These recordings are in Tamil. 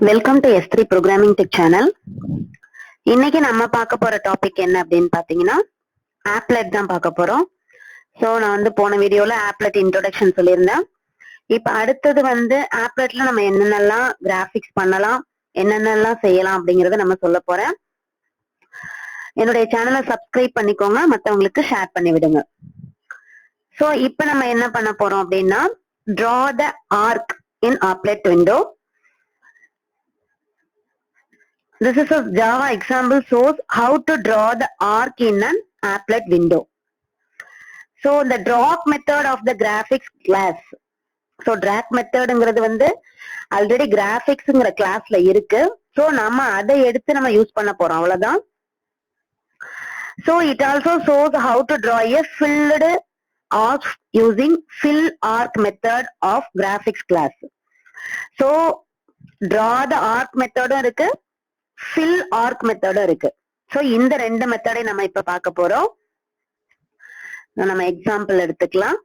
Welcome to S3 programming tech channel. இன்னைக்கு நம்ம பார்க்க போற டாபிக் என்ன அப்படின்னு பாத்தீங்கன்னா ஆப்லெட் தான் பார்க்க போறோம். ஸோ நான் வந்து போன வீடியோல ஆப்லெட் இன்ட்ரோடக்ஷன் சொல்லியிருந்தேன். இப்ப அடுத்தது வந்து ஆப்லெட்ல நம்ம என்னென்னலாம் கிராஃபிக்ஸ் பண்ணலாம், என்னென்னலாம் செய்யலாம் அப்படிங்கறத நம்ம சொல்ல போறேன். என்னுடைய சேனலை சப்ஸ்கிரைப் பண்ணிக்கோங்க, மற்றவங்களுக்கு ஷேர் பண்ணி விடுங்க. ஸோ இப்போ நம்ம என்ன பண்ண போறோம் அப்படின்னா draw the arc in applet window. This is a Java example shows how to draw the arc in an applet window. So the drag method of the graphics class. So drag methodங்கிறது வந்து ஆல்ரெடி கிராபிக்ஸ்ங்கிற கிளாஸ்ல இருக்கு. ஸோ நம்ம அதை எடுத்து நம்ம யூஸ் பண்ண போறோம், அவ்வளவுதான். So it also shows how to draw a filled arc using fill arc method of graphics class. So draw the arc method இருக்கு, fill arc method இருக்கு. சோ இந்த ரெண்டு மெத்தடை நம்ம இப்ப பார்க்க போறோம். நம்ம எக்ஸாம்பிள் எடுத்துக்கலாம்.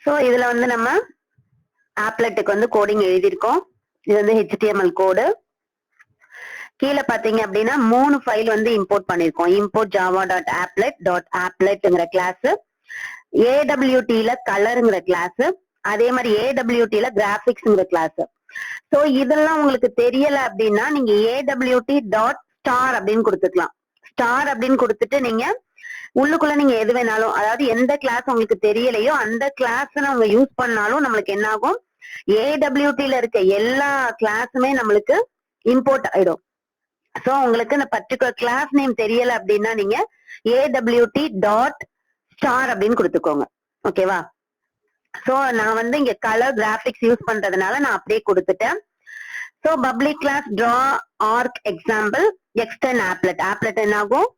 சோ இதுல வந்து நம்ம ஆப்லெட்டுக்கு வந்து கோடிங் எழுதியிருக்கோம். இது வந்து HTML கோடு. கீழே பாத்தீங்க அப்படின்னா 3 ஃபைல் வந்து இம்போர்ட் பண்ணிருக்கோம். import java.applet.appletங்கிற கிளாஸ், AWT-ல கலருங்கிற கிளாஸ், அதே மாதிரி AWT-ல கிராபிக்ஸ்ங்கிற கிளாஸ். சோ இதெல்லாம் உங்களுக்கு தெரியல அப்படின்னா நீங்க AWT.star அப்படின்னு கொடுத்துக்கலாம். ஸ்டார் அப்படின்னு கொடுத்துட்டு நீங்க உள்ளுக்குள்ள நீங்க எது வேணாலும், அதாவது எந்த கிளாஸ் உங்களுக்கு தெரியலையோ அந்த கிளாஸ் நம்ம யூஸ் பண்ணாலும் நம்மளுக்கு என்ன ஆகும், AWT-ல இருக்க எல்லா கிளாஸுமே நம்மளுக்கு இம்போர்ட் ஆயிடும். சோ உங்களுக்கு இந்த பர்டிகுலர் கிளாஸ் நேம் தெரியல அப்படின்னா நீங்க AWT.star அப்படின்னு கொடுத்துக்கோங்க. ஓகேவா? சோ நான் வந்து இங்க கலர் கிராபிக்ஸ் யூஸ் பண்றதுனால நான் அப்படியே கொடுத்துட்டேன். So public class draw arc example extend applet. applet என்ன ஆகும்,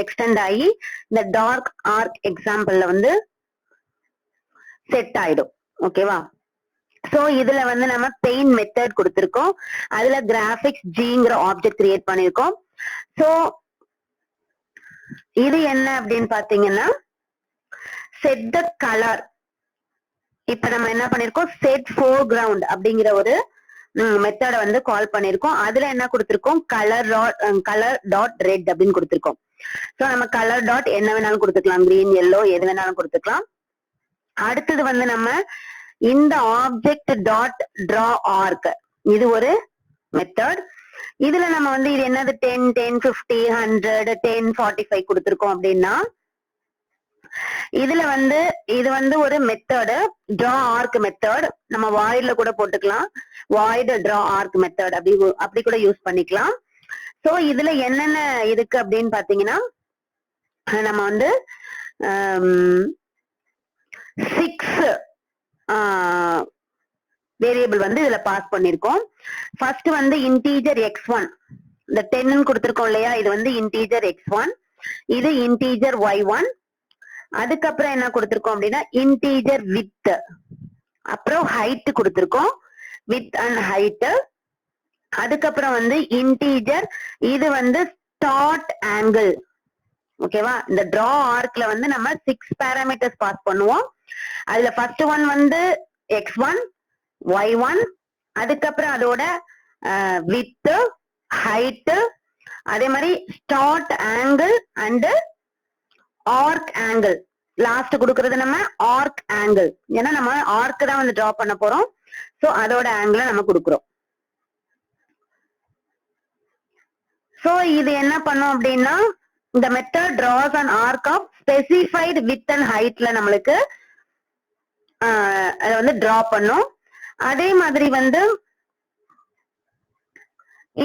எக்ஸ்டெண்ட் ஆகி இந்த டார்க் ஆர்க் எக்ஸாம்பிள்ல வந்து செட் ஆயிடும். ஓகேவா? சோ இதுல வந்து நம்ம பெயிண்ட் மெத்தட் கொடுத்திருக்கோம். அதுல கிராபிக்ஸ் ஜிங்கிற ஆப்ஜெக்ட் கிரியேட் பண்ணிருக்கோம். சோ இது என்ன அப்படின்னு பாத்தீங்கன்னா செட் த கலர். இப்ப நம்ம என்ன பண்ணிருக்கோம், செட் foreground அப்படிங்கிற ஒரு மெத்தட வந்து கால் பண்ணிருக்கோம். அதுல என்ன கொடுத்திருக்கோம், கலர் டாட் ரெட் அப்படின்னு கொடுத்திருக்கோம். சோ நம்ம கலர் டாட் என்ன வேணாலும் கொடுத்துக்கலாம், கிரீன், எல்லோ எது வேணாலும் கொடுத்துக்கலாம். அடுத்தது வந்து நம்ம இந்த ஆப்ஜெக்ட் டாட் டிரா ஆர்க், இது ஒரு மெத்தட். இதுல நம்ம வந்து இது என்னது 10, 10, 50, 100, 10, 45 கொடுத்திருக்கோம் அப்படின்னா இதுல வந்து இது வந்து ஒரு மெத்தடு, டிரா ஆர்க் மெத்தட். நம்ம வாய்ட்ல கூட போட்டுக்கலாம், வாய்ட் டிரா ஆர்க் மெத்தட் அப்படி கூட யூஸ் பண்ணிக்கலாம். சோ இதுல என்னென்ன இருக்கு அப்படின்னு பாத்தீங்கன்னா நம்ம வந்து 6 வேரியபிள் வந்து இதுல பாஸ் பண்ணிருக்கோம். ஃபர்ஸ்ட் வந்து இன்டீஜர் x1, இந்த 10 கொடுத்திருக்கோம் இல்லையா, இது வந்து இன்டீஜர் x1, இது இன்டீஜர் y1. அதுக்கப்புறம் என்ன கொடுத்திருக்கோம் அப்படின்னா இன்டீஜர் வித், அப்புறம் ஹைட் கொடுத்திருக்கோம், வித் அண்ட் ஹைட். அதுக்கப்புறம் வந்து இன்டீஜர், இது வந்து ஸ்டார்ட் ஆங்கிள். ஓகேவா? இந்த டிரா ஆர்க்ல வந்து நம்ம 6 பாராமீட்டர்ஸ் பாஸ் பண்ணுவோம். அதுல ஃபர்ஸ்ட் ஒன் வந்து x1, y1, அதுக்கப்புறம் அதோட வித், ஹைட், அதே மாதிரி start angle and arc angle. Last கொடுக்கறது நம்ம ஆர்க் ஆங்கிள், ஏன்னா நம்ம ஆர்க் தான் வந்து டிரா பண்ண போறோம். சோ அதோட ஆங்கிள் நம்ம கொடுக்கிறோம். சோ இது என்ன பண்ணோம் அப்படின்னா இந்த method draws an arc of specified width and heightல நம்மளுக்கு அதை வந்து டிரா பண்ணும். அதே மாதிரி வந்து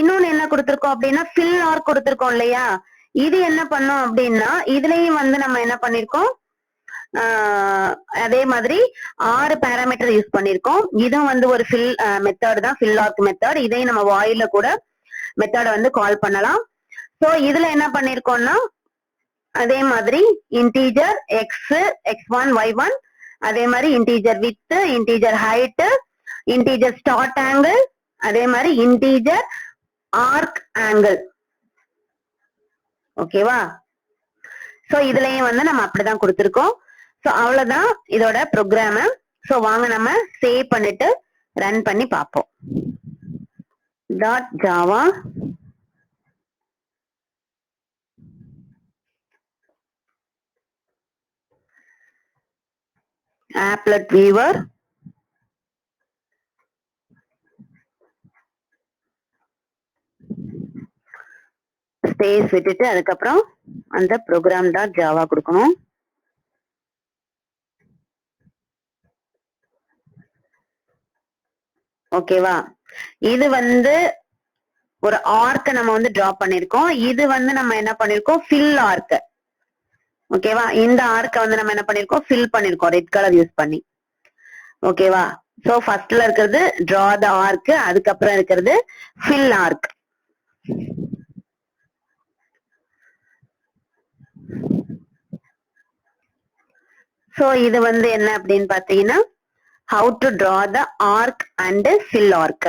இன்னொன்னு என்ன கொடுத்திருக்கோம் அப்படின்னா fill arc கொடுத்திருக்கோம் இல்லையா, இது என்ன பண்ணோம் அப்படின்னா இதுலயும் வந்து நம்ம என்ன பண்ணிருக்கோம், அதே மாதிரி 6 பாராமீட்டர் யூஸ் பண்ணிருக்கோம். இதுவும் வந்து ஒரு fill மெத்தட் தான், fill arc மெத்தட். இதையும் நம்ம வாயில கூட மெத்தட வந்து கால் பண்ணலாம். சோ இதுல என்ன பண்ணிருக்கோம்னா அதே மாதிரி இன்டீஜர் எக்ஸ், x1, y1, அதே மாதிரி integer width, integer height, integer start angle, அதே மாதிரி இன்டீஜர் ஆர்க் ஆங்கிள். ஓகேவா? சோ இதுலயும் வந்து நம்ம அப்படிதான் கொடுத்திருக்கோம். சோ அவ்வளவுதான் இதோட ப்ரோக்ராம். சோ வாங்க நம்ம சேவ் பண்ணிட்டு ரன் பண்ணி பார்ப்போம். .java applet viewer ஸ்பேஸ் விட்டுட்டு அதுக்கப்புறம் அந்த program.java கொடுக்கணும். ஓகேவா? இது வந்து ஒரு ஆர்க் நம்ம வந்து டிரா பண்ணிருக்கோம். இது வந்து நம்ம என்ன பண்ணிருக்கோம், ஃபில் ஆர்க். ஓகேவா? இந்த ஆர்க்க வந்து நம்ம என்ன பண்ணிருக்கோம், ஃபில் பண்ணிருக்கோம் ரெட் கலர் யூஸ் பண்ணி. ஓகேவா? சோ ஃபர்ஸ்ட்ல இருக்கிறது டிரா த ஆர்க், அதுக்கப்புறம் இருக்கிறது ஃபில் ஆர்க். சோ இது வந்து என்ன அப்படின்னு பாத்தீங்கன்னா how to draw the arc and fill arc.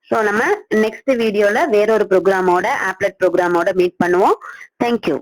So நம்ம நெக்ஸ்ட் வீடியோல வேற ஒரு ப்ரோக்ராமோட applet ப்ரோக்ராமோட மீட் பண்ணுவோம். Thank you.